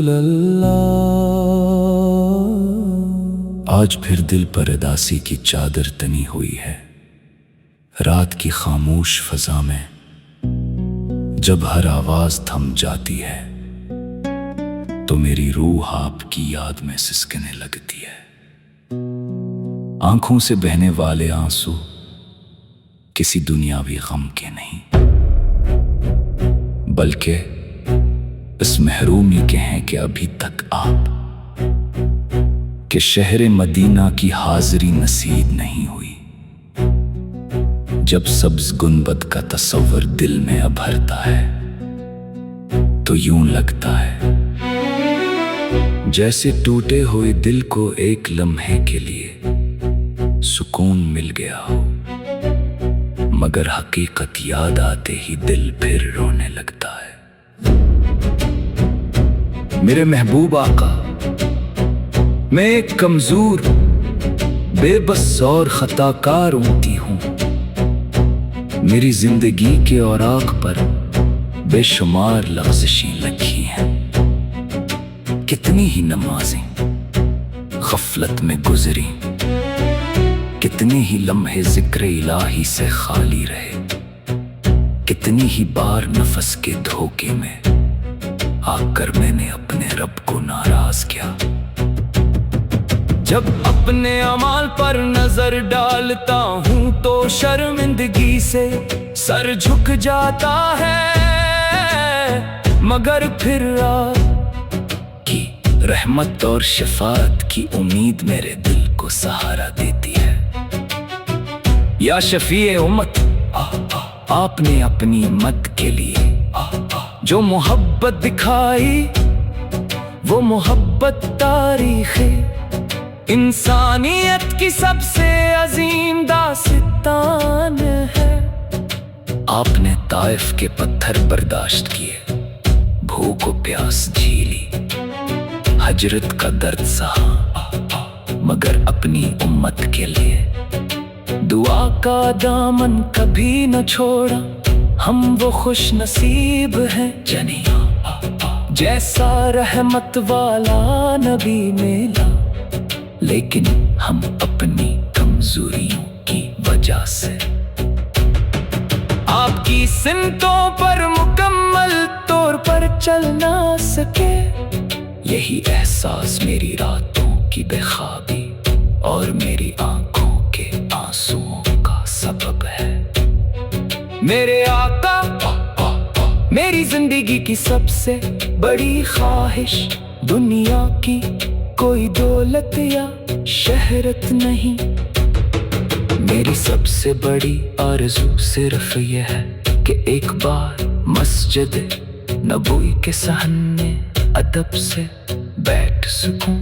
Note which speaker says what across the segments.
Speaker 1: رسول اللہ۔ آج پھر دل پر اداسی کی چادر تنی ہوئی ہے، رات کی خاموش فضا میں جب ہر آواز تھم جاتی ہے تو میری روح آپ کی یاد میں سسکنے لگتی ہے۔ آنکھوں سے بہنے والے آنسو کسی دنیاوی غم کے نہیں، بلکہ اس محرومی کے ہیں کہ ابھی تک آپ کے شہر مدینہ کی حاضری نصیب نہیں ہوئی۔ جب سبز گنبد کا تصور دل میں ابھرتا ہے تو یوں لگتا ہے جیسے ٹوٹے ہوئے دل کو ایک لمحے کے لیے سکون مل گیا ہو، مگر حقیقت یاد آتے ہی دل پھر رونے لگتا ہے۔ میرے محبوب آقا، میں ایک کمزور، بے بس اور خطا کار امتی ہوں۔ میری زندگی کے اوراق پر بے شمار لغزشیں لکھی ہیں، کتنی ہی نمازیں غفلت میں گزری، کتنی ہی لمحے ذکر الہی سے خالی رہے، کتنی ہی بار نفس کے دھوکے میں آ کر میں نے اپنے رب کو ناراض کیا۔ جب اپنے اعمال پر نظر ڈالتا ہوں تو شرمندگی سے سر جھک جاتا ہے، مگر پھر آپ کی رحمت اور شفاعت کی امید میرے دل کو سہارا دیتی ہے۔ یا شفیع امت، آپ نے اپنی امت کے لیے جو محبت دکھائی وہ محبت تاریخ انسانیت کی سب سے عظیم داستان ہے۔ آپ نے طائف کے پتھر برداشت کیے، بھوک و پیاس جھیلی، ہجرت کا درد سہا، مگر اپنی امت کے لیے دعا کا دامن کبھی نہ چھوڑا۔ ہم وہ خوش نصیب ہیں جنیا جیسا رحمت والا نبی ملا، لیکن ہم اپنی کمزوریوں کی وجہ سے آپ کی سمتوں پر مکمل طور پر چل نہ سکے۔ یہی احساس میری راتوں کی بے خوابی اور میری آنکھوں کے آنسوؤں کا سبب ہے۔ میرے آقا، میری زندگی کی سب سے بڑی خواہش دنیا کی کوئی دولت یا شہرت نہیں، میری سب سے بڑی آرزو صرف یہ ہے کہ ایک بار مسجد نبوی کے صحن میں ادب سے بیٹھ سکوں،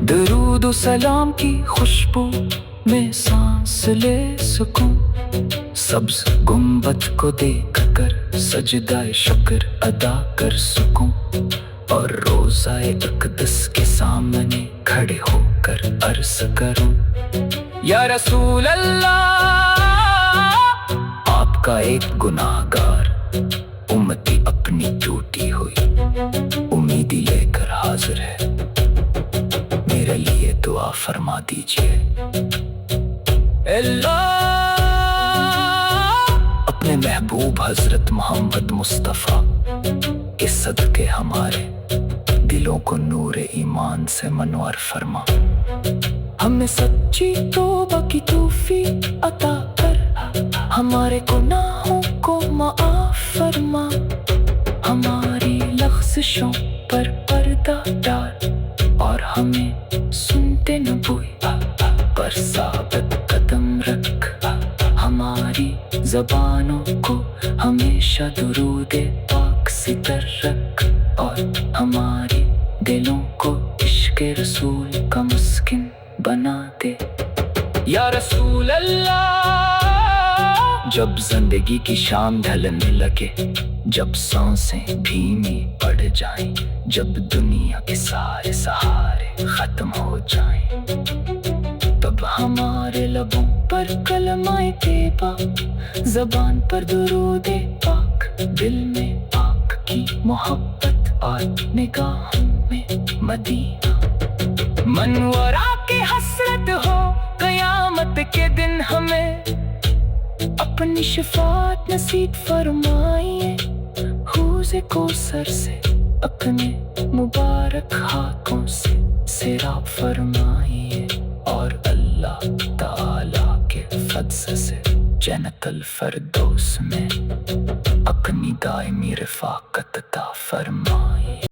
Speaker 1: درود و سلام کی خوشبو میں سانس لے سکوں، سبز گنبد کو دیکھ کر سجدہ شکر ادا کر سکوں، اور روضہ اقدس کے سامنے کھڑے ہو کر عرض کروں، یا رسول اللہ، آپ کا ایک گناہگار امتی اپنی ٹوٹی ہوئی امیدی لے کر حاضر ہے، میرے لیے دعا فرما دیجیے۔ اللہ اپنے محبوب حضرت محمد مصطفیٰ کے صدقے ہمارے دلوں کو نور ایمان سے منور فرما، ہمیں سچی توبہ کی توفیق عطا کر، ہمارے گناہوں کو معاف فرما، ہماری لغزشوں پر پردہ ڈال، اور ہمیں سنتے نبوی پر ثابت قدم رکھ، ہماری زبانوں کو ہمیشہ درود پاک ستر رکھ، اور ہماری دلوں کو عشق رسول کا مسکن بنا دے، یا رسول اللہ۔ جب زندگی کی شام ڈھلنے لگے، جب سانسیں دھیمی پڑ جائیں، جب دنیا کے سارے سہارے ختم ہو جائیں، تب ہمارے لبوں پر کلمہ طیبہ، زبان پر درود پاک، دل میں پاک کی محبت اور نگاہوں میں مدینہ منورہ کی حسرت ہو قیامت کے دن ہمیں اپنی شفاعت نصیب فرمائیے حوض کوثر سے اپنے مبارک ہاتھوں سے سیراب فرمائیے اور اللہ تعالیٰ کے فضل سے جنت الفردوس میں اپنی دائمی رفاقت عطا فرمائیے.